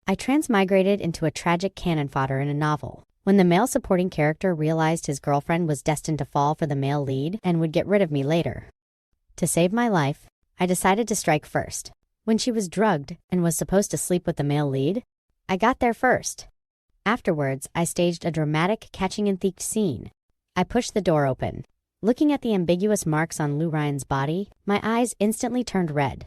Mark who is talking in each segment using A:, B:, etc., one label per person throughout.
A: I transmigrated into a tragic cannon fodder in a novel. When the male supporting character realized his girlfriend was destined to fall for the male lead and would get rid of me later. To save my life, I decided to strike first. When she was drugged and was supposed to sleep with the male lead, I got there first. Afterwards, I staged a dramatic catching and thief scene. I pushed the door open. Looking at the ambiguous marks on Lou Ryan's body, my eyes instantly turned red.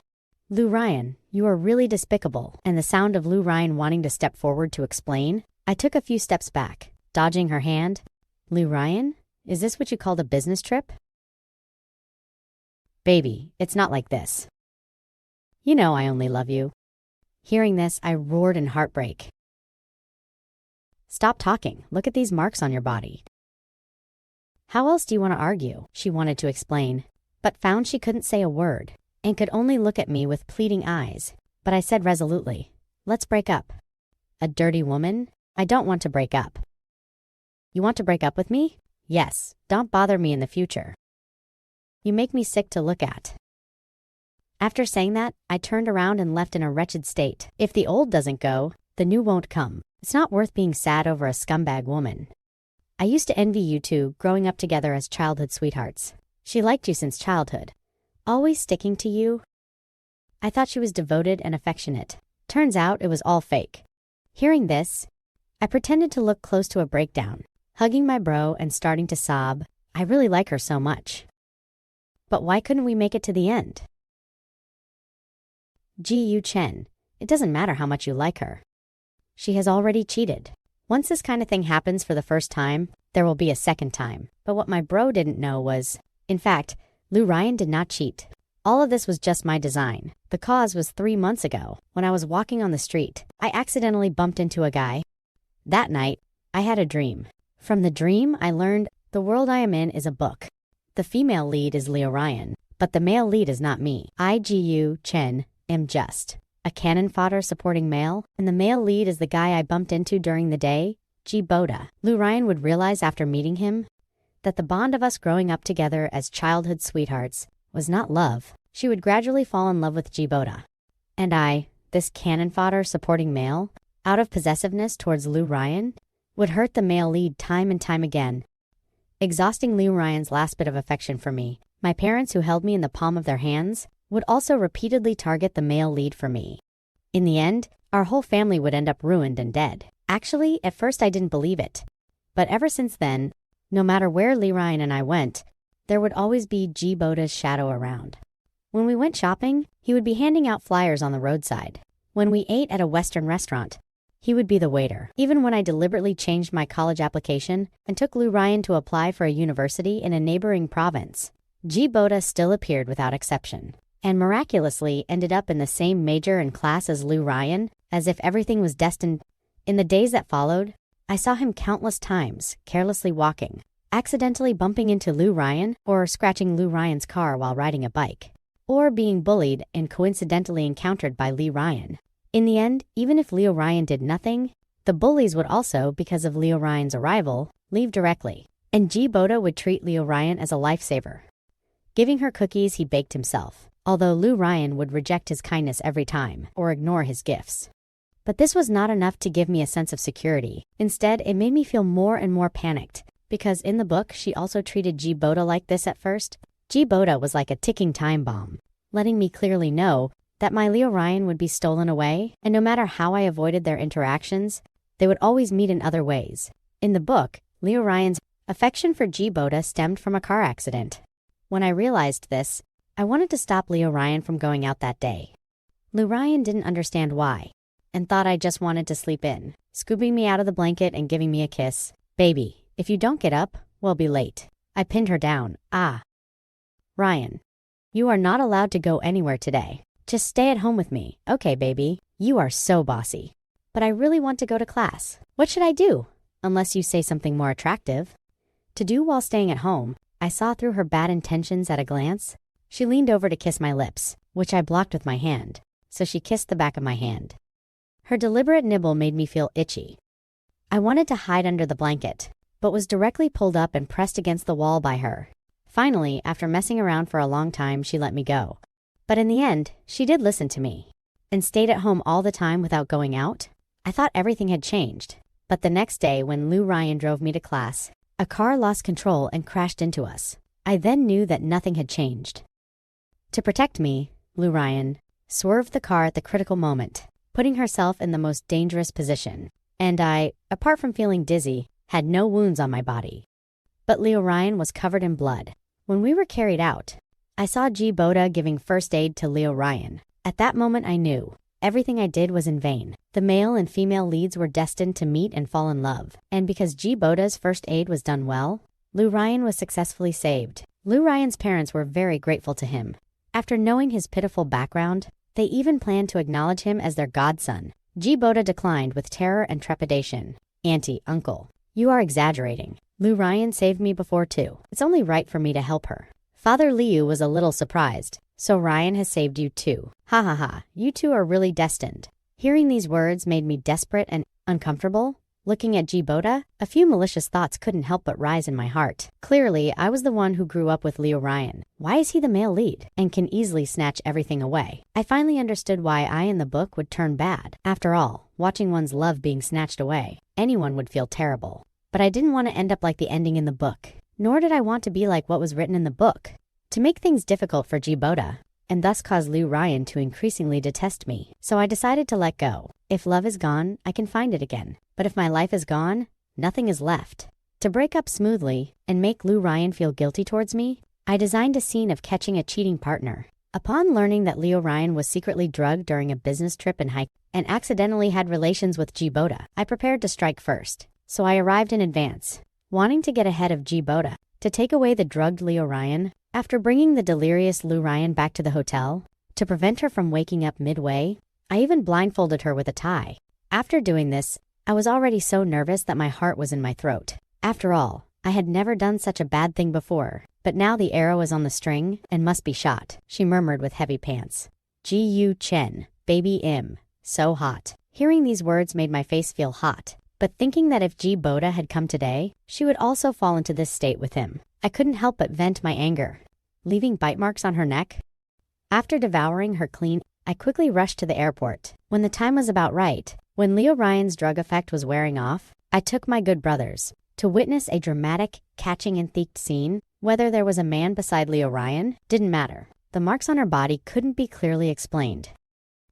A: Lou Ryan, you are really despicable. And the sound of Lou Ryan wanting to step forward to explain, I took a few steps back, dodging her hand. Lou Ryan, is this what you called a business trip? Baby, it's not like this. You know I only love you. Hearing this, I roared in heartbreak. Stop talking. Look at these marks on your body. How else do you want to argue? She wanted to explain, but found she couldn't say a word and could only look at me with pleading eyes. But I said resolutely, let's break up. A dirty woman? I don't want to break up. You want to break up with me? Yes, don't bother me in the future. You make me sick to look at. After saying that, I turned around and left in a wretched state. If the old doesn't go, the new won't come. It's not worth being sad over a scumbag woman. I used to envy you two growing up together as childhood sweethearts. She liked you since childhood. Always sticking to you. I thought she was devoted and affectionate. Turns out it was all fake. Hearing this, I pretended to look close to a breakdown, hugging my bro and starting to sob. I really like her so much. But why couldn't we make it to the end? Ji Chen, it doesn't matter how much you like her. She has already cheated. Once this kind of thing happens for the first time, there will be a second time. But what my bro didn't know was, in fact, Lou Ryan did not cheat. All of this was just my design. The cause was 3 months ago, when I was walking on the street. I accidentally bumped into a guy. That night, I had a dream. From the dream, I learned the world I am in is a book. The female lead is Leo Ryan, but the male lead is not me. I, Ji Chen, am just a cannon fodder supporting male, and the male lead is the guy I bumped into during the day, G. Boda. Lou Ryan would realize after meeting him that the bond of us growing up together as childhood sweethearts was not love. She would gradually fall in love with G. Boda. And I, this cannon fodder supporting male, out of possessiveness towards Lou Ryan, would hurt the male lead time and time again, exhausting Lou Ryan's last bit of affection for me. My parents, who held me in the palm of their hands, would also repeatedly target the male lead for me. In the end, our whole family would end up ruined and dead. Actually, at first I didn't believe it. But ever since then, no matter where Lee Ryan and I went, there would always be G. Boda's shadow around. When we went shopping, he would be handing out flyers on the roadside. When we ate at a Western restaurant, he would be the waiter. Even when I deliberately changed my college application and took Lou Ryan to apply for a university in a neighboring province, G. Boda still appeared without exception, and miraculously ended up in the same major and class as Lou Ryan, as if everything was destined. In the days that followed, I saw him countless times, carelessly walking, accidentally bumping into Lou Ryan, or scratching Lou Ryan's car while riding a bike, or being bullied and coincidentally encountered by Lee Ryan. In the end, even if Leo Ryan did nothing, the bullies would also, because of Leo Ryan's arrival, leave directly. And G. Boda would treat Leo Ryan as a lifesaver, giving her cookies he baked himself, although Lou Ryan would reject his kindness every time, or ignore his gifts. But this was not enough to give me a sense of security. Instead, it made me feel more and more panicked, because in the book she also treated G. Boda like this at first. G. Boda was like a ticking time bomb, letting me clearly know that my Leo Ryan would be stolen away, and no matter how I avoided their interactions, they would always meet in other ways. In the book, Leo Ryan's affection for G. Boda stemmed from a car accident. When I realized this, I wanted to stop Leo Ryan from going out that day. Lou Ryan didn't understand why, and thought I just wanted to sleep in, scooping me out of the blanket and giving me a kiss. Baby, if you don't get up, we'll be late. I pinned her down. Ryan, you are not allowed to go anywhere today. Just stay at home with me. Okay, baby, you are so bossy. But I really want to go to class. What should I do? Unless you say something more attractive. To do while staying at home, I saw through her bad intentions at a glance. She leaned over to kiss my lips, which I blocked with my hand, so she kissed the back of my hand. Her deliberate nibble made me feel itchy. I wanted to hide under the blanket, but was directly pulled up and pressed against the wall by her. Finally, after messing around for a long time, she let me go. But in the end, she did listen to me, and stayed at home all the time without going out. I thought everything had changed. But the next day, when Lou Ryan drove me to class, a car lost control and crashed into us. I then knew that nothing had changed. To protect me, Lou Ryan swerved the car at the critical moment, putting herself in the most dangerous position. And I, apart from feeling dizzy, had no wounds on my body. But Leo Ryan was covered in blood. When we were carried out, I saw G. Boda giving first aid to Leo Ryan. At that moment I knew everything I did was in vain. The male and female leads were destined to meet and fall in love. And because G. Boda's first aid was done well, Lou Ryan was successfully saved. Lou Ryan's parents were very grateful to him. After knowing his pitiful background, they even planned to acknowledge him as their godson. G. Boda declined with terror and trepidation. "Auntie, uncle, you are exaggerating. Lou Ryan saved me before too. It's only right for me to help her." Father Liu was a little surprised. "So Ryan has saved you too. Ha ha ha, you two are really destined." Hearing these words made me desperate and uncomfortable. Looking at G. Boda, a few malicious thoughts couldn't help but rise in my heart. Clearly, I was the one who grew up with Leo Ryan. Why is he the male lead and can easily snatch everything away? I finally understood why I in the book would turn bad. After all, watching one's love being snatched away, anyone would feel terrible. But I didn't want to end up like the ending in the book, nor did I want to be like what was written in the book. To make things difficult for G. Boda, and thus cause Lou Ryan to increasingly detest me. So I decided to let go. If love is gone, I can find it again. But if my life is gone, nothing is left. To break up smoothly and make Lou Ryan feel guilty towards me, I designed a scene of catching a cheating partner. Upon learning that Leo Ryan was secretly drugged during a business trip and hike and accidentally had relations with G. Boda, I prepared to strike first. So I arrived in advance, wanting to get ahead of G. Boda, to take away the drugged Leo Ryan. After bringing the delirious Lou Ryan back to the hotel, to prevent her from waking up midway, I even blindfolded her with a tie. After doing this, I was already so nervous that my heart was in my throat. After all, I had never done such a bad thing before, but now the arrow is on the string and must be shot, she murmured with heavy pants. "G.U. Chen, baby Im, so hot." Hearing these words made my face feel hot, but thinking that if G. Boda had come today, she would also fall into this state with him. I couldn't help but vent my anger, leaving bite marks on her neck. After devouring her clean, I quickly rushed to the airport. When the time was about right, when Leo Ryan's drug effect was wearing off, I took my good brothers to witness a dramatic, catching and thick scene. Whether there was a man beside Leo Ryan didn't matter. The marks on her body couldn't be clearly explained.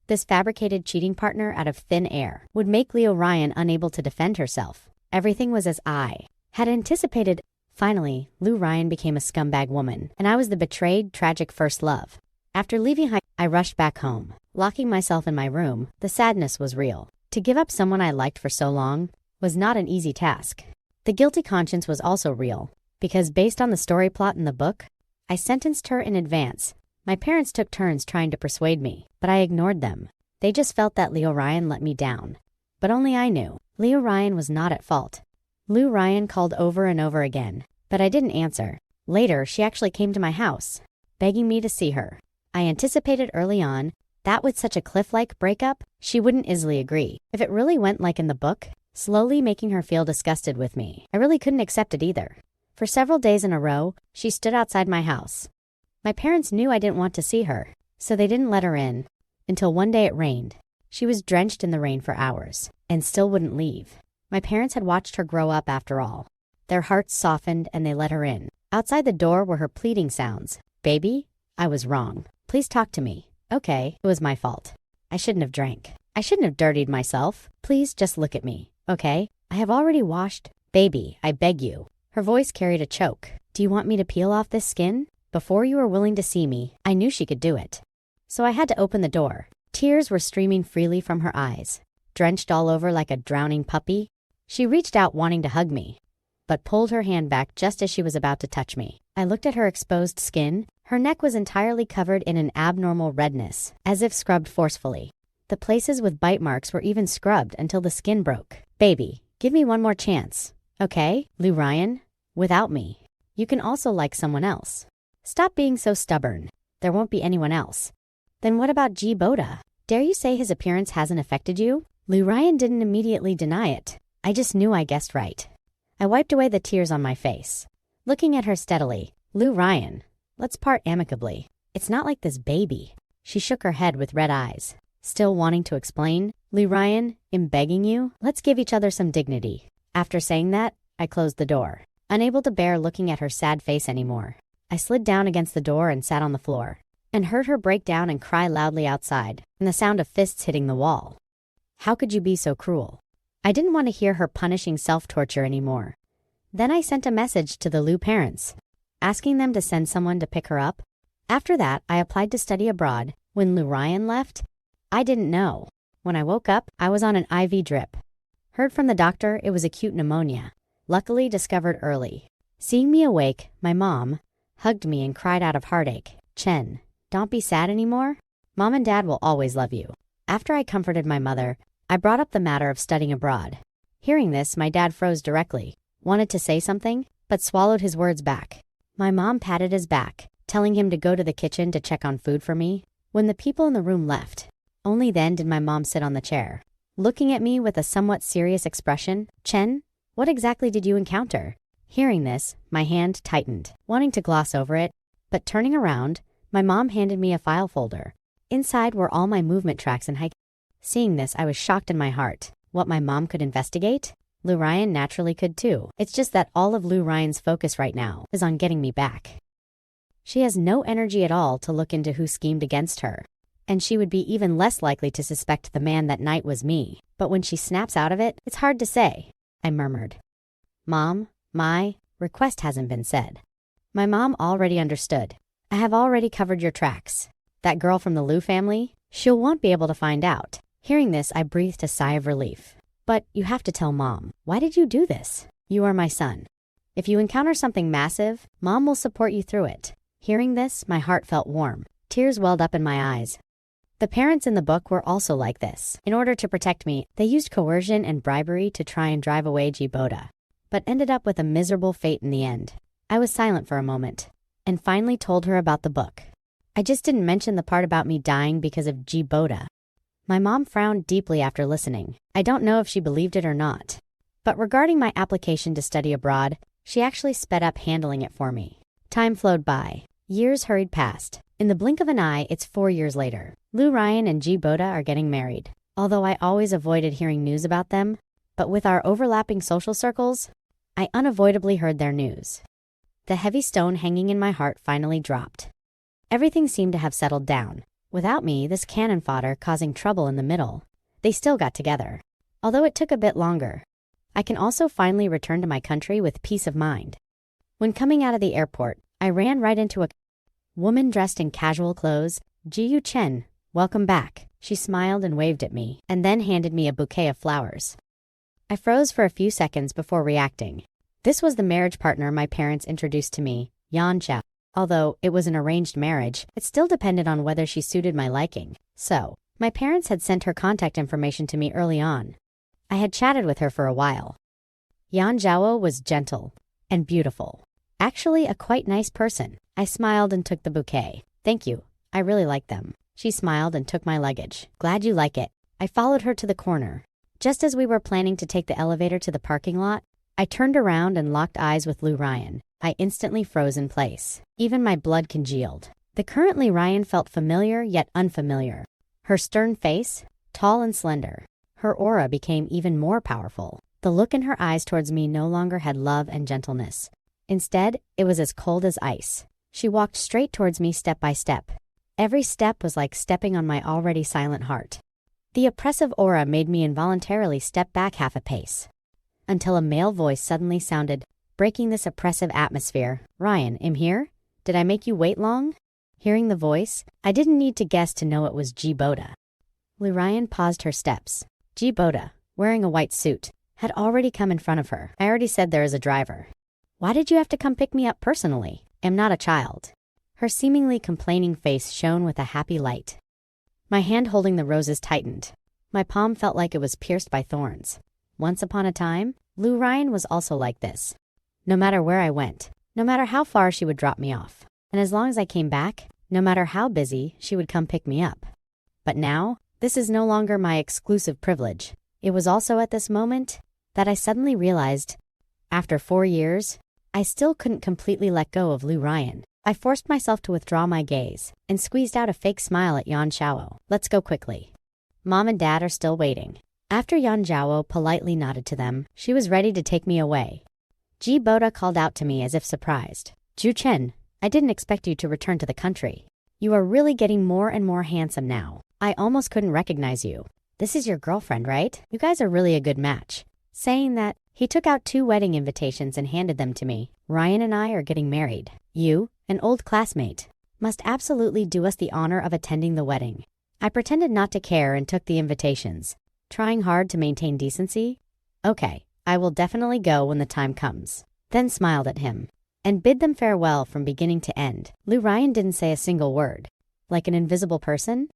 A: This fabricated cheating partner out of thin air would make Leo Ryan unable to defend herself. Everything was as I had anticipated. Finally, Lou Ryan became a scumbag woman, and I was the betrayed, tragic first love. After leaving high, I rushed back home. Locking myself in my room, the sadness was real. To give up someone I liked for so long was not an easy task. The guilty conscience was also real, because based on the story plot in the book, I sentenced her in advance. My parents took turns trying to persuade me, but I ignored them. They just felt that Leo Ryan let me down. But only I knew. Leo Ryan was not at fault. Lou Ryan called over and over again, but I didn't answer. Later, she actually came to my house, begging me to see her. I anticipated early on that with such a cliff-like breakup, she wouldn't easily agree. If it really went like in the book, slowly making her feel disgusted with me, I really couldn't accept it either. For several days in a row, she stood outside my house. My parents knew I didn't want to see her, so they didn't let her in. Until one day it rained. She was drenched in the rain for hours, and still wouldn't leave. My parents had watched her grow up after all. Their hearts softened and they let her in. Outside the door were her pleading sounds. "Baby, I was wrong. Please talk to me." "Okay, it was my fault. I shouldn't have drank. I shouldn't have dirtied myself. Please just look at me, okay? I have already washed." "Baby, I beg you." Her voice carried a choke. "Do you want me to peel off this skin?" Before you were willing to see me, I knew she could do it. So I had to open the door. Tears were streaming freely from her eyes. Drenched all over like a drowning puppy, she reached out wanting to hug me, but pulled her hand back just as she was about to touch me. I looked at her exposed skin. Her neck was entirely covered in an abnormal redness, as if scrubbed forcefully. The places with bite marks were even scrubbed until the skin broke. "Baby, give me one more chance, okay? Lou Ryan, without me, you can also like someone else. Stop being so stubborn. There won't be anyone else." "Then what about G. Boda? Dare you say his appearance hasn't affected you?" Lou Ryan didn't immediately deny it. I just knew I guessed right. I wiped away the tears on my face, looking at her steadily. "Lou Ryan, let's part amicably. It's not like this baby." She shook her head with red eyes. Still wanting to explain, "Lou Ryan, I'm begging you, let's give each other some dignity." After saying that, I closed the door, unable to bear looking at her sad face anymore. I slid down against the door and sat on the floor, and heard her break down and cry loudly outside, and the sound of fists hitting the wall. How could you be so cruel? I didn't want to hear her punishing self-torture anymore. Then I sent a message to the Lou parents, asking them to send someone to pick her up. After that, I applied to study abroad. When Lou Ryan left, I didn't know. When I woke up, I was on an IV drip. Heard from the doctor it was acute pneumonia, luckily discovered early. Seeing me awake, my mom hugged me and cried out of heartache, "Chen, don't be sad anymore. Mom and Dad will always love you." After I comforted my mother, I brought up the matter of studying abroad. Hearing this, my dad froze directly, wanted to say something, but swallowed his words back. My mom patted his back, telling him to go to the kitchen to check on food for me. When the people in the room left, only then did my mom sit on the chair, looking at me with a somewhat serious expression. "Chen, what exactly did you encounter?" Hearing this, my hand tightened, wanting to gloss over it, but turning around, my mom handed me a file folder. Inside were all my movement tracks and hike. Seeing this, I was shocked in my heart. What my mom could investigate? Lou Ryan naturally could too. It's just that all of Lou Ryan's focus right now is on getting me back. She has no energy at all to look into who schemed against her, and she would be even less likely to suspect the man that night was me. But when she snaps out of it, it's hard to say. I murmured, "Mom, my request hasn't been said." My mom already understood. "I have already covered your tracks. That girl from the Lou family, she won't be able to find out." Hearing this, I breathed a sigh of relief. "But you have to tell Mom. Why did you do this? You are my son. If you encounter something massive, Mom will support you through it." Hearing this, my heart felt warm. Tears welled up in my eyes. The parents in the book were also like this. In order to protect me, they used coercion and bribery to try and drive away Jibota, but ended up with a miserable fate in the end. I was silent for a moment, and finally told her about the book. I just didn't mention the part about me dying because of Jibota. My mom frowned deeply after listening. I don't know if she believed it or not. But regarding my application to study abroad, she actually sped up handling it for me. Time flowed by. Years hurried past. In the blink of an eye, it's 4 years later. Lou Ryan and Jibota are getting married. Although I always avoided hearing news about them, but with our overlapping social circles, I unavoidably heard their news. The heavy stone hanging in my heart finally dropped. Everything seemed to have settled down. Without me, this cannon fodder causing trouble in the middle, they still got together. Although it took a bit longer, I can also finally return to my country with peace of mind. When coming out of the airport, I ran right into a woman dressed in casual clothes. "Jiyu Chen, welcome back." She smiled and waved at me, and then handed me a bouquet of flowers. I froze for a few seconds before reacting. This was the marriage partner my parents introduced to me, Yan Chao. Although it was an arranged marriage, it still depended on whether she suited my liking. So, my parents had sent her contact information to me early on. I had chatted with her for a while. Yan Zhao was gentle and beautiful. Actually, a quite nice person. I smiled and took the bouquet. "Thank you. I really like them." She smiled and took my luggage. "Glad you like it." I followed her to the corner. Just as we were planning to take the elevator to the parking lot, I turned around and locked eyes with Lou Ryan. I instantly froze in place. Even my blood congealed. The current Lou Ryan felt familiar yet unfamiliar. Her stern face, tall and slender. Her aura became even more powerful. The look in her eyes towards me no longer had love and gentleness. Instead, it was as cold as ice. She walked straight towards me step by step. Every step was like stepping on my already silent heart. The oppressive aura made me involuntarily step back half a pace, until a male voice suddenly sounded, breaking this oppressive atmosphere. "Ryan, I'm here? Did I make you wait long?" Hearing the voice, I didn't need to guess to know it was Jibota. Lou Ryan paused her steps. Jibota, wearing a white suit, had already come in front of her. "I already said there is a driver. Why did you have to come pick me up personally? I'm not a child." Her seemingly complaining face shone with a happy light. My hand holding the roses tightened. My palm felt like it was pierced by thorns. Once upon a time, Lou Ryan was also like this. No matter where I went, no matter how far she would drop me off, and as long as I came back, no matter how busy, she would come pick me up. But now, this is no longer my exclusive privilege. It was also at this moment that I suddenly realized, after 4 years, I still couldn't completely let go of Lou Ryan. I forced myself to withdraw my gaze and squeezed out a fake smile at Yan Shao. "Let's go quickly." Mom and Dad are still waiting." After Yan Zhao politely nodded to them, she was ready to take me away. Ji Boda called out to me as if surprised. "Zhu Chen, I didn't expect you to return to the country. You are really getting more and more handsome now. I almost couldn't recognize you. This is your girlfriend, right? You guys are really a good match." Saying that, he took out 2 wedding invitations and handed them to me. "Ryan and I are getting married. You, an old classmate, must absolutely do us the honor of attending the wedding." I pretended not to care and took the invitations, trying hard to maintain decency. "Okay, I will definitely go when the time comes." Then smiled at him and bid them farewell from beginning to end. Lu Ryan didn't say a single word, like an invisible person,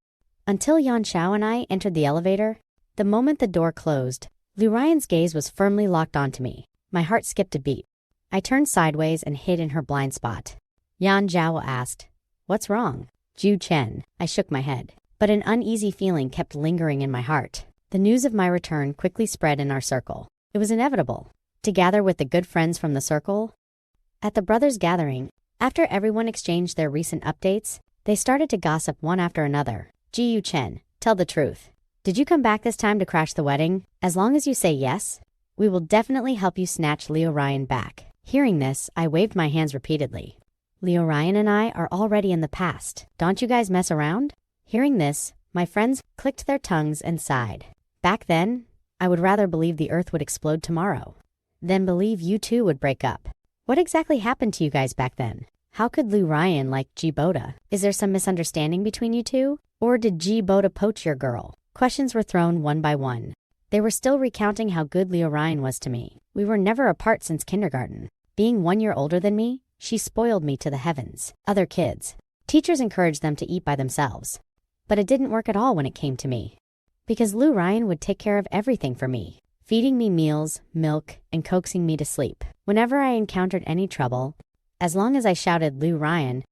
A: until Yan Xiao and I entered the elevator. The moment the door closed, Lu Ryan's gaze was firmly locked onto me. My heart skipped a beat. I turned sideways and hid in her blind spot. Yan Zhao asked, "What's wrong?" "Zhu Chen." I shook my head, but an uneasy feeling kept lingering in my heart. The news of my return quickly spread in our circle. It was inevitable to gather with the good friends from the circle. At the brothers' gathering, after everyone exchanged their recent updates, they started to gossip one after another. "Ji Chen, tell the truth. Did you come back this time to crash the wedding? As long as you say yes, we will definitely help you snatch Leo Ryan back." Hearing this, I waved my hands repeatedly. "Leo Ryan and I are already in the past. Don't you guys mess around?" Hearing this, my friends clicked their tongues and sighed. Back then, I would rather believe the earth would explode tomorrow than believe you two would break up. What exactly happened to you guys back then? How could Lu Ryan like Ji Boda? Is there some misunderstanding between you two? Or did Ji Boda poach your girl? Questions were thrown one by one. They were still recounting how good Leo Ryan was to me. We were never apart since kindergarten. Being 1 year older than me, she spoiled me to the heavens. Other kids, teachers encouraged them to eat by themselves. But it didn't work at all when it came to me. Because Lu Ryan would take care of everything for me, feeding me meals, milk, and coaxing me to sleep. Whenever I encountered any trouble, as long as I shouted Lu Ryan,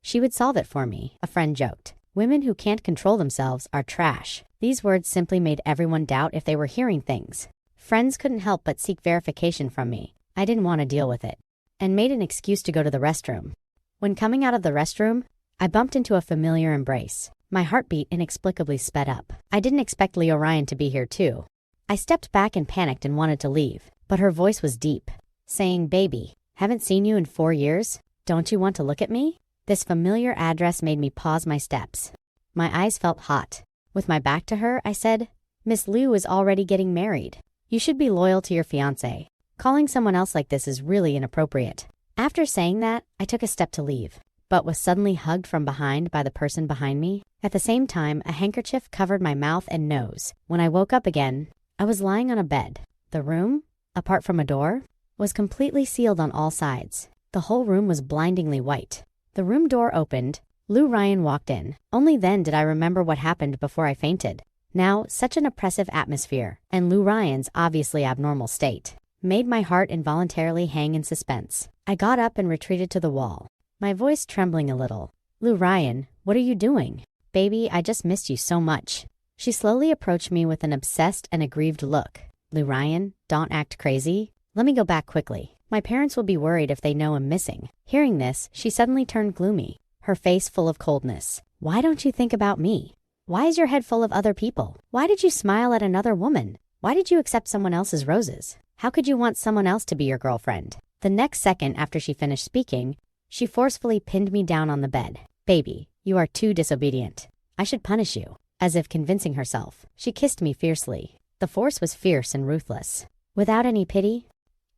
A: she would solve it for me, a friend joked. "Women who can't control themselves are trash." These words simply made everyone doubt if they were hearing things. Friends couldn't help but seek verification from me. I didn't want to deal with it, and made an excuse to go to the restroom. When coming out of the restroom, I bumped into a familiar embrace. My heartbeat inexplicably sped up. I didn't expect Leo Ryan to be here too. I stepped back and panicked and wanted to leave, but her voice was deep, saying, "Baby, haven't seen you in 4 years. Don't you want to look at me?" This familiar address made me pause my steps. My eyes felt hot. With my back to her, I said, "Miss Liu is already getting married. You should be loyal to your fiancé. Calling someone else like this is really inappropriate." After saying that, I took a step to leave, but was suddenly hugged from behind by the person behind me. At the same time, a handkerchief covered my mouth and nose. When I woke up again, I was lying on a bed. The room, apart from a door, was completely sealed on all sides. The whole room was blindingly white. The room door opened. Lu Ryan walked in. Only then did I remember what happened before I fainted. Now, such an oppressive atmosphere, and Lu Ryan's obviously abnormal state, made my heart involuntarily hang in suspense. I got up and retreated to the wall, my voice trembling a little. "Lu Ryan, what are you doing?" "Baby, I just missed you so much." She slowly approached me with an obsessed and aggrieved look. "Lu Ryan, don't act crazy. Let me go back quickly. My parents will be worried if they know I'm missing." Hearing this, she suddenly turned gloomy, her face full of coldness. "Why don't you think about me? Why is your head full of other people? Why did you smile at another woman? Why did you accept someone else's roses? How could you want someone else to be your girlfriend?" The next second after she finished speaking, she forcefully pinned me down on the bed. "Baby, you are too disobedient. I should punish you." As if convincing herself, she kissed me fiercely. The force was fierce and ruthless. Without any pity,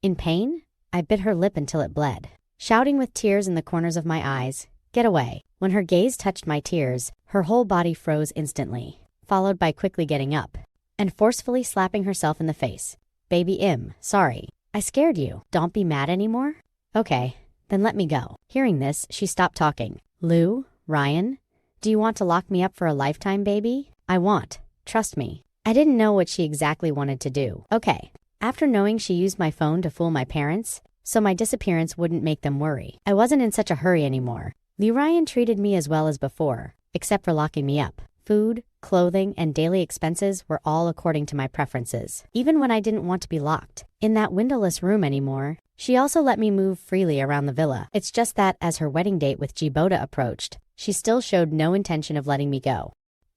A: in pain, I bit her lip until it bled, shouting with tears in the corners of my eyes, "Get away." When her gaze touched my tears, her whole body froze instantly, followed by quickly getting up and forcefully slapping herself in the face. "Baby sorry. I scared you. Don't be mad anymore?" "Okay, then let me go." Hearing this, she stopped talking. "Lu, Ryan, do you want to lock me up for a lifetime, baby?" "I want. Trust me." I didn't know what she exactly wanted to do. Okay. After knowing she used my phone to fool my parents, so my disappearance wouldn't make them worry, I wasn't in such a hurry anymore. Lu Ryan treated me as well as before, except for locking me up. Food, clothing, and daily expenses were all according to my preferences, even when I didn't want to be locked in that windowless room anymore. She also let me move freely around the villa. It's just that as her wedding date with Ji Boda approached, she still showed no intention of letting me go.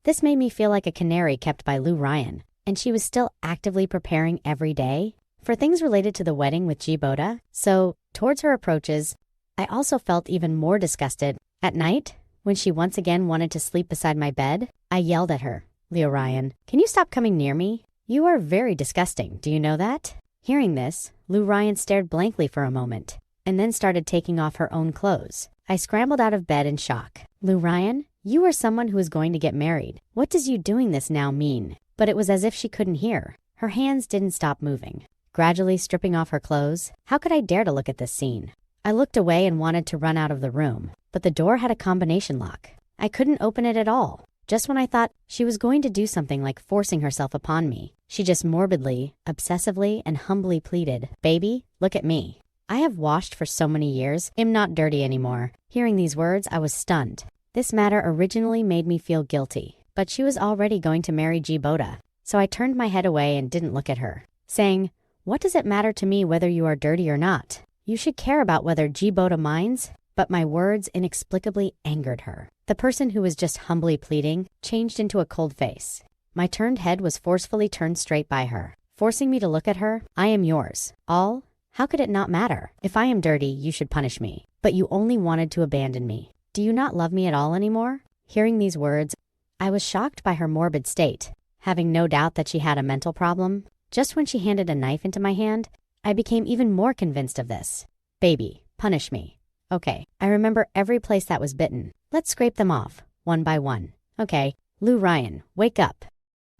A: This made me feel like a canary kept by Lou Ryan, and she was still actively preparing every day for things related to the wedding with G. Boda. So, towards her approaches, I also felt even more disgusted. At night, when she once again wanted to sleep beside my bed, I yelled at her, "Leo Ryan, can you stop coming near me? You are very disgusting, do you know that?" Hearing this, Lou Ryan stared blankly for a moment, and then started taking off her own clothes. I scrambled out of bed in shock. "Lou Ryan, you are someone who is going to get married. What does you doing this now mean?" But it was as if she couldn't hear. Her hands didn't stop moving, gradually stripping off her clothes. How could I dare to look at this scene? I looked away and wanted to run out of the room, but the door had a combination lock. I couldn't open it at all. Just when I thought she was going to do something like forcing herself upon me, she just morbidly, obsessively, and humbly pleaded, "Baby, look at me. I have washed for so many years, am not dirty anymore." Hearing these words, I was stunned. This matter originally made me feel guilty, but she was already going to marry G. Boda, so I turned my head away and didn't look at her, saying, "What does it matter to me whether you are dirty or not? You should care about whether G. Boda minds." But my words inexplicably angered her. The person who was just humbly pleading changed into a cold face. My turned head was forcefully turned straight by her, forcing me to look at her. "I am yours. All? How could it not matter? If I am dirty, you should punish me. But you only wanted to abandon me. Do you not love me at all anymore?" Hearing these words, I was shocked by her morbid state, having no doubt that she had a mental problem. Just when she handed a knife into my hand, I became even more convinced of this. "Baby, punish me. Okay, I remember every place that was bitten. Let's scrape them off, one by one. Okay, Lou Ryan, wake up."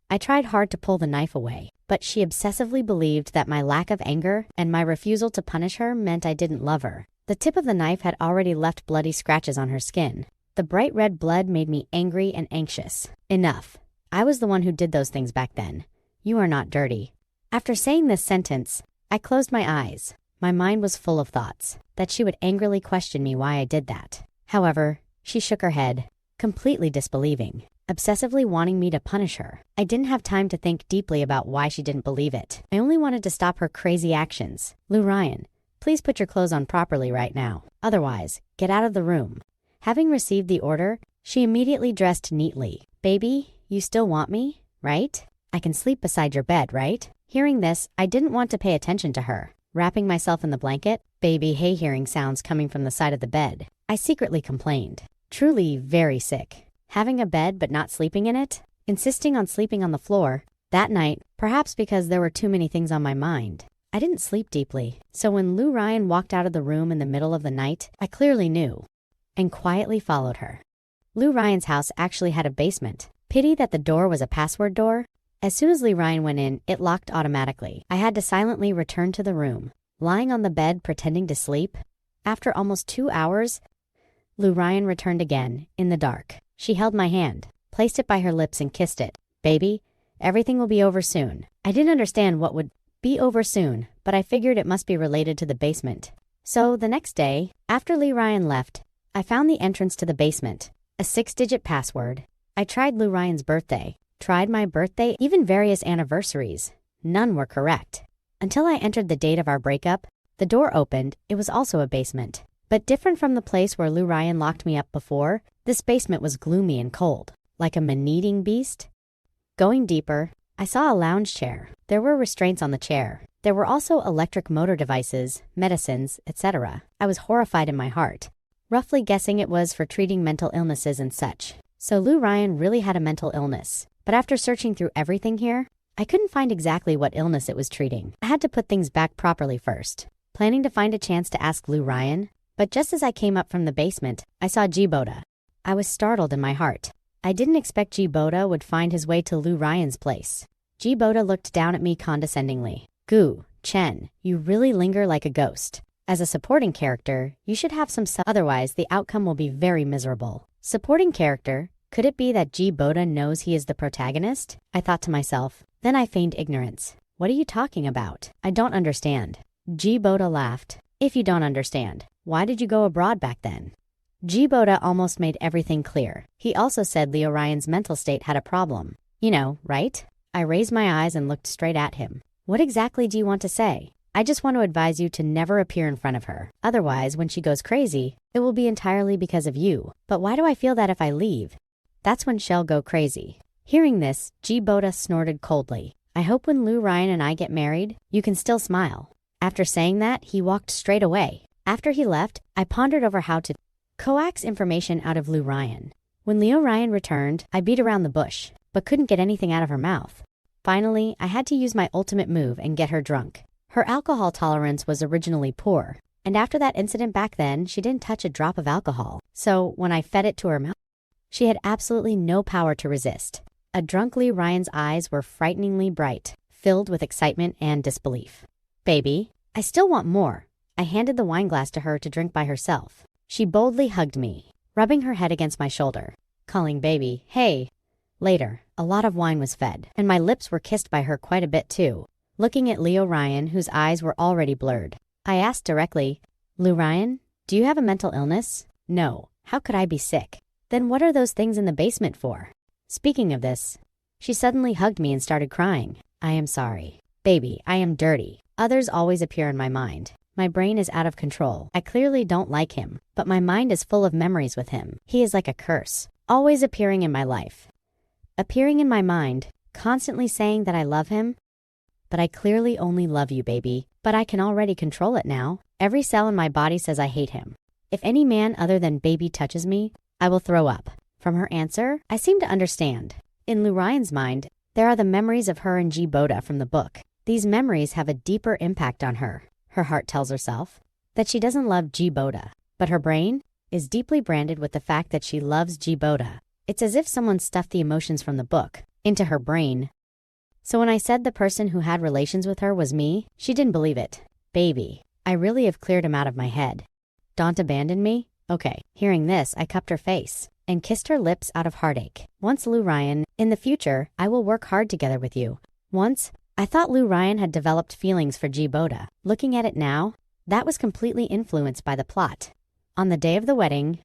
A: I tried hard to pull the knife away, but she obsessively believed that my lack of anger and my refusal to punish her meant I didn't love her. The tip of the knife had already left bloody scratches on her skin. The bright red blood made me angry and anxious. "Enough. I was the one who did those things back then. You are not dirty." After saying this sentence, I closed my eyes. My mind was full of thoughts that she would angrily question me why I did that. However, she shook her head, completely disbelieving, obsessively wanting me to punish her. I didn't have time to think deeply about why she didn't believe it. I only wanted to stop her crazy actions. "Lou Ryan, please put your clothes on properly right now. Otherwise, get out of the room." Having received the order, she immediately dressed neatly. "Baby, you still want me, right? I can sleep beside your bed, right?" Hearing this, I didn't want to pay attention to her. Wrapping myself in the blanket, baby hay hearing sounds coming from the side of the bed, I secretly complained. Truly very sick. Having a bed but not sleeping in it? Insisting on sleeping on the floor. That night, perhaps because there were too many things on my mind, I didn't sleep deeply. So when Lou Ryan walked out of the room in the middle of the night, I clearly knew, and quietly followed her. Lou Ryan's house actually had a basement. Pity that the door was a password door. As soon as Lee Ryan went in, it locked automatically. I had to silently return to the room, lying on the bed pretending to sleep. After almost 2 hours, Lou Ryan returned again, in the dark. She held my hand, placed it by her lips and kissed it. "Baby, everything will be over soon." I didn't understand what would be over soon, but I figured it must be related to the basement. So the next day, after Lee Ryan left, I found the entrance to the basement, a 6-digit password. I tried Lou Ryan's birthday. Tried my birthday, even various anniversaries. None were correct. Until I entered the date of our breakup, the door opened. It was also a basement. But different from the place where Lou Ryan locked me up before, this basement was gloomy and cold, like a man-eating beast. Going deeper, I saw a lounge chair. There were restraints on the chair. There were also electric motor devices, medicines, etc. I was horrified in my heart, roughly guessing it was for treating mental illnesses and such. So Lou Ryan really had a mental illness. But after searching through everything here, I couldn't find exactly what illness it was treating. I had to put things back properly first, planning to find a chance to ask Lou Ryan. But just as I came up from the basement, I saw G. Boda. I was startled in my heart. I didn't expect G. Boda would find his way to Lou Ryan's place. G. Boda looked down at me condescendingly. "Gu, Chen, you really linger like a ghost. As a supporting character, you should have some otherwise the outcome will be very miserable." Supporting character? Could it be that G. Boda knows he is the protagonist? I thought to myself. Then I feigned ignorance. "What are you talking about? I don't understand." G. Boda laughed. "If you don't understand, why did you go abroad back then?" G. Boda almost made everything clear. He also said Leo Ryan's mental state had a problem. You know, right? I raised my eyes and looked straight at him. "What exactly do you want to say?" "I just want to advise you to never appear in front of her. Otherwise, when she goes crazy, it will be entirely because of you." "But why do I feel that if I leave, That's when she'll go crazy. Hearing this, G. Boda snorted coldly. I hope when Lou Ryan and I get married, you can still smile. After saying that, he walked straight away. After he left, I pondered over how to coax information out of Lou Ryan. When Leo Ryan returned, I beat around the bush, but couldn't get anything out of her mouth. Finally, I had to use my ultimate move and get her drunk. Her alcohol tolerance was originally poor, and after that incident back then, she didn't touch a drop of alcohol. So when I fed it to her mouth, she had absolutely no power to resist. A drunk Lee Ryan's eyes were frighteningly bright, filled with excitement and disbelief. Baby, I still want more. I handed the wine glass to her to drink by herself. She boldly hugged me, rubbing her head against my shoulder, calling baby, hey. Later, a lot of wine was fed, and my lips were kissed by her quite a bit too. Looking at Leo Ryan, whose eyes were already blurred, I asked directly, Lou Ryan, do you have a mental illness? No, how could I be sick? Then what are those things in the basement for? Speaking of this, she suddenly hugged me and started crying. I am sorry. Baby, I am dirty. Others always appear in my mind. My brain is out of control. I clearly don't like him, but my mind is full of memories with him. He is like a curse, always appearing in my life. Appearing in my mind, constantly saying that I love him. But I clearly only love you, baby. But I can already control it now. Every cell in my body says I hate him. If any man other than baby touches me, I will throw up. From her answer, I seem to understand. In Lou Ryan's mind, there are the memories of her and G. Boda from the book. These memories have a deeper impact on her. Her heart tells herself that she doesn't love G. Boda, but her brain is deeply branded with the fact that she loves G. Boda. It's as if someone stuffed the emotions from the book into her brain. So when I said the person who had relations with her was me, she didn't believe it. Baby, I really have cleared him out of my head. Don't abandon me? Okay. Hearing this, I cupped her face and kissed her lips out of heartache. Once Lou Ryan, in the future, I will work hard together with you. Once, I thought Lou Ryan had developed feelings for G. Boda. Looking at it now, that was completely influenced by the plot. On the day of the wedding,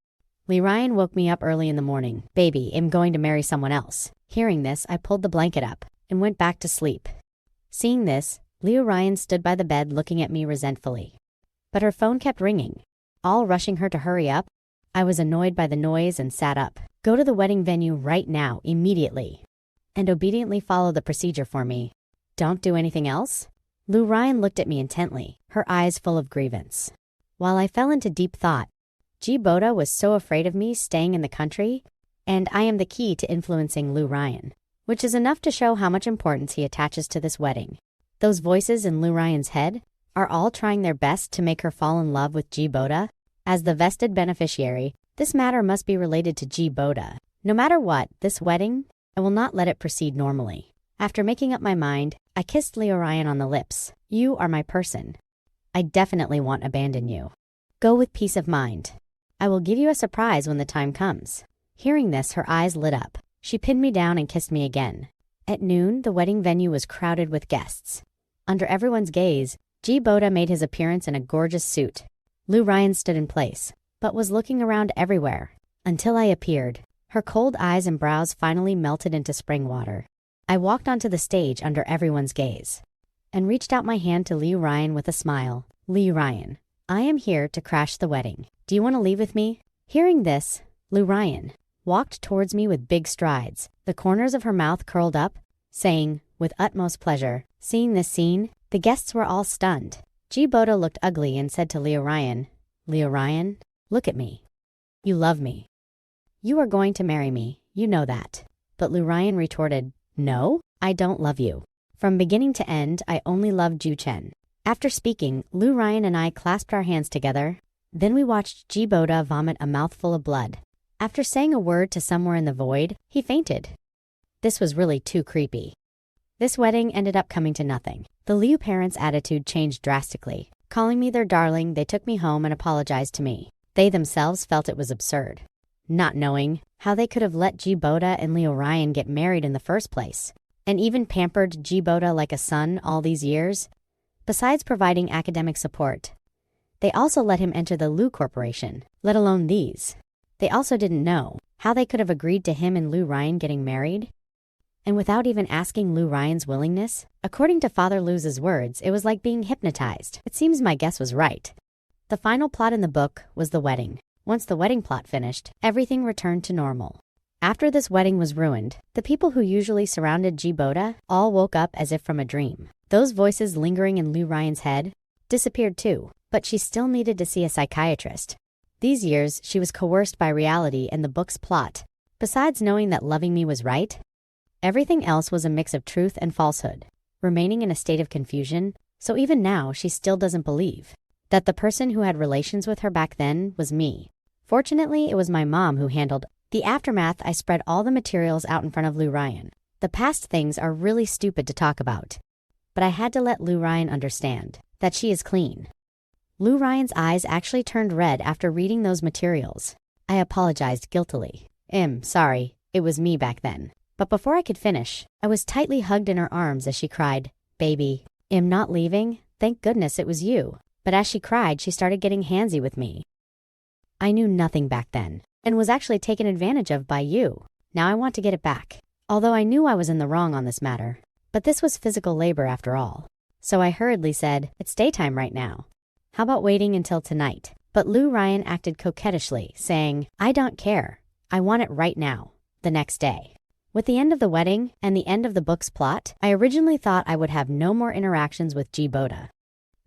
A: Lee Ryan woke me up early in the morning. Baby, I'm going to marry someone else. Hearing this, I pulled the blanket up and went back to sleep. Seeing this, Leo Ryan stood by the bed looking at me resentfully. But her phone kept ringing, all rushing her to hurry up. I was annoyed by the noise and sat up. Go to the wedding venue right now, immediately. And obediently follow the procedure for me. Don't do anything else? Lou Ryan looked at me intently, her eyes full of grievance. While I fell into deep thought, G. Boda was so afraid of me staying in the country, and I am the key to influencing Lou Ryan, which is enough to show how much importance he attaches to this wedding. Those voices in Lou Ryan's head are all trying their best to make her fall in love with G. Boda. As the vested beneficiary, this matter must be related to G. Boda. No matter what, this wedding, I will not let it proceed normally. After making up my mind, I kissed Leo Ryan on the lips. You are my person. I definitely won't abandon you. Go with peace of mind. I will give you a surprise when the time comes. Hearing this, her eyes lit up. She pinned me down and kissed me again. At noon, the wedding venue was crowded with guests. Under everyone's gaze, G. Boda made his appearance in a gorgeous suit. Lou Ryan stood in place, but was looking around everywhere. Until I appeared, her cold eyes and brows finally melted into spring water. I walked onto the stage under everyone's gaze and reached out my hand to Lou Ryan with a smile. Lou Ryan, I am here to crash the wedding. Do you want to leave with me? Hearing this, Lou Ryan walked towards me with big strides, the corners of her mouth curled up, saying, with utmost pleasure. Seeing this scene, the guests were all stunned. G. Boda looked ugly and said to Leo Ryan, look at me. You love me. You are going to marry me, you know that. But Lou Ryan retorted, no, I don't love you. From beginning to end, I only loved Ju Chen. After speaking, Lou Ryan and I clasped our hands together. Then we watched G. Boda vomit a mouthful of blood. After saying a word to somewhere in the void, he fainted. This was really too creepy. This wedding ended up coming to nothing. The Liu parents' attitude changed drastically. Calling me their darling, they took me home and apologized to me. They themselves felt it was absurd, not knowing how they could have let G. Boda and Leo Ryan get married in the first place, and even pampered G. Boda like a son all these years. Besides providing academic support, they also let him enter the Liu Corporation, let alone these. They also didn't know how they could have agreed to him and Lou Ryan getting married. And without even asking Lou Ryan's willingness, according to Father Lou's words, it was like being hypnotized. It seems my guess was right. The final plot in the book was the wedding. Once the wedding plot finished, everything returned to normal. After this wedding was ruined, the people who usually surrounded G. Boda all woke up as if from a dream. Those voices lingering in Lou Ryan's head disappeared too, but she still needed to see a psychiatrist. These years, she was coerced by reality and the book's plot. Besides knowing that loving me was right, everything else was a mix of truth and falsehood, remaining in a state of confusion, so even now she still doesn't believe that the person who had relations with her back then was me. Fortunately, it was my mom who handled the aftermath. I spread all the materials out in front of Lou Ryan. The past things are really stupid to talk about, but I had to let Lou Ryan understand that she is clean. Lou Ryan's eyes actually turned red after reading those materials. I apologized guiltily. Sorry, it was me back then. But before I could finish, I was tightly hugged in her arms as she cried, "Baby, not leaving? Thank goodness it was you." But as she cried, she started getting handsy with me. I knew nothing back then, and was actually taken advantage of by you. Now I want to get it back. Although I knew I was in the wrong on this matter. But this was physical labor after all. So I hurriedly said, "It's daytime right now. How about waiting until tonight?" But Lou Ryan acted coquettishly, saying, "I don't care. I want it right now." The next day. With the end of the wedding and the end of the book's plot, I originally thought I would have no more interactions with G. Boda.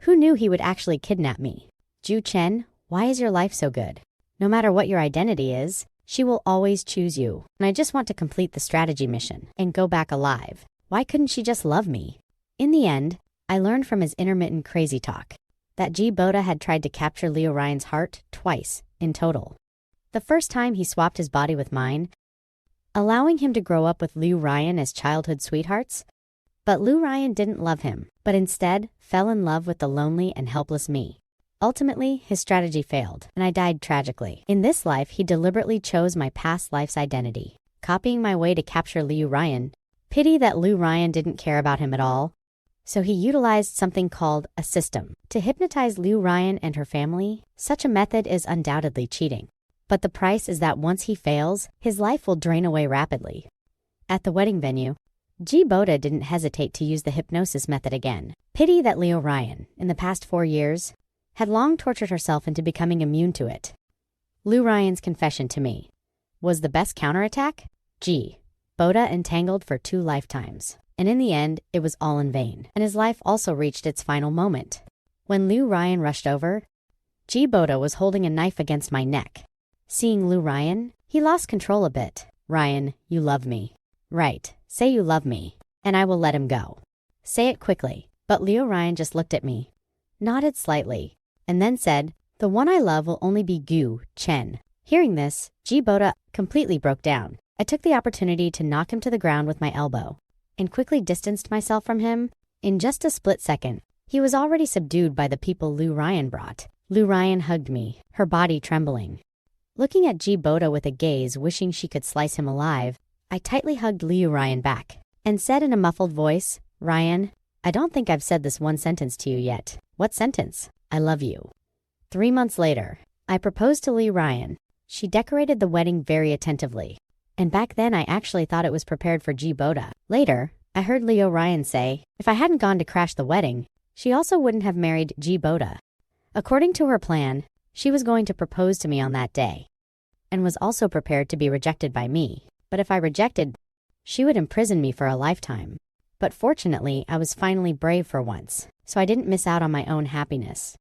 A: Who knew he would actually kidnap me? Ju Chen, why is your life so good? No matter what your identity is, she will always choose you. And I just want to complete the strategy mission and go back alive. Why couldn't she just love me? In the end, I learned from his intermittent crazy talk that G. Boda had tried to capture Leo Ryan's heart twice in total. The first time he swapped his body with mine, allowing him to grow up with Lou Ryan as childhood sweethearts. But Lou Ryan didn't love him, but instead fell in love with the lonely and helpless me. Ultimately, his strategy failed, and I died tragically. In this life, he deliberately chose my past life's identity, copying my way to capture Lou Ryan. Pity that Lou Ryan didn't care about him at all. So he utilized something called a system to hypnotize Lou Ryan and her family. Such a method is undoubtedly cheating. But the price is that once he fails, his life will drain away rapidly. At the wedding venue, G. Boda didn't hesitate to use the hypnosis method again. Pity that Leo Ryan, in the past 4 years, had long tortured herself into becoming immune to it. Lou Ryan's confession to me was the best counterattack. G. Boda entangled for 2 lifetimes. And in the end, it was all in vain. And his life also reached its final moment. When Lou Ryan rushed over, G. Boda was holding a knife against my neck. Seeing Lou Ryan, he lost control a bit. "Ryan, you love me." "Right, say you love me, and I will let him go. Say it quickly." But Leo Ryan just looked at me, nodded slightly, and then said, "The one I love will only be Gu Chen." Hearing this, G. Boda completely broke down. I took the opportunity to knock him to the ground with my elbow, and quickly distanced myself from him. In just a split second, he was already subdued by the people Lou Ryan brought. Lou Ryan hugged me, her body trembling. Looking at G. Boda with a gaze wishing she could slice him alive, I tightly hugged Leo Ryan back and said in a muffled voice, "Ryan, I don't think I've said this one sentence to you yet." "What sentence?" "I love you." 3 months later, I proposed to Leo Ryan. She decorated the wedding very attentively, and back then I actually thought it was prepared for G. Boda. Later, I heard Leo Ryan say, if I hadn't gone to crash the wedding, she also wouldn't have married G. Boda. According to her plan, she was going to propose to me on that day, and was also prepared to be rejected by me. But if I rejected, she would imprison me for a lifetime. But fortunately, I was finally brave for once, so I didn't miss out on my own happiness.